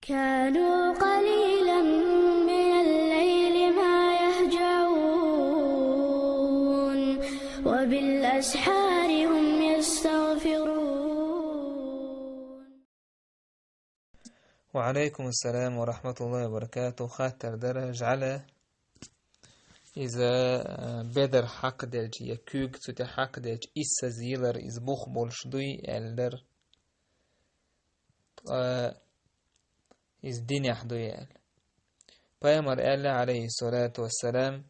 كانوا قليلا من الليل ما يهجعون وبالأسحار هم يستغفرون. وعليكم السلام ورحمة الله وبركاته. خاطر درج على إذا بدر حق دلج يكوك تت حق دلج إسا زيلر إز بوخ بولشدوي ألدر إز دين يحدوي أل بيامر ألا عليه الصلاة والسلام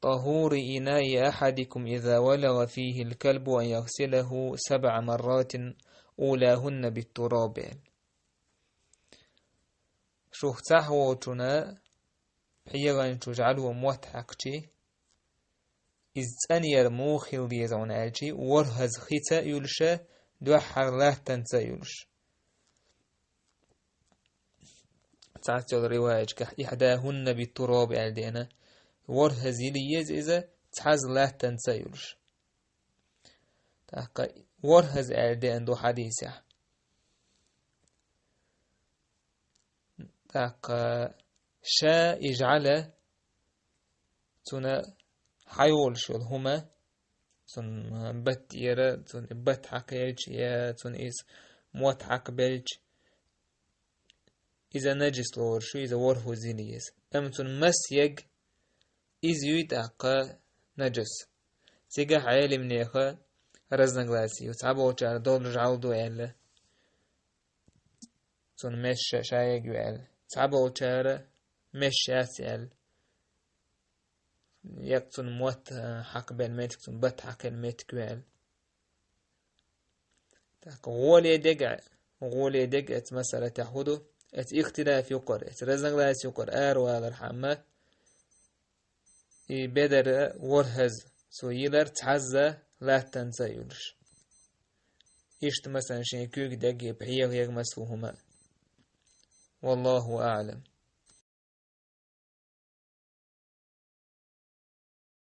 طهور إناء أحدكم إذا ولغ فيه الكلب أن يغسله 7 مرات أولاهن بالتراب. شوف تحوتنا حيغان تجعله موتحقشي إذ أنير موخل ديزون ألشي ورهز خيتا يلشا دوحر لا تنسى يلش. تعتل الرواية إحداهن بالتراب ألدينا ورهز يليز إذا تحز لا تنسى يلش. تحقا ورهز ألدين دو حديثة تحقا شا إجعله تنا حيول شو هما تن بت يرى تن بت حقيج يا تن إس موت حق بلج إذا نجس لور شو إذا وره زينيس أم تن مسيج إذ يتعقى نجس سيجا حيالي من يخا رزن غلاسي وتعبو جار دول رجعودو إلا تن مش شايق يال تعبو جار مش شاسيال يقتن موت حق بين ميتك تن بت حق الميتك ويل غولي دق ات مسألة تحودو ات اختلاف يقر ات رزق لاس يقر وغير حمى بدر ورهز سويلر تحزة لا تنسى يلش إشت مثلا شيء كيك دق بحيه يغمسوهما والله أعلم.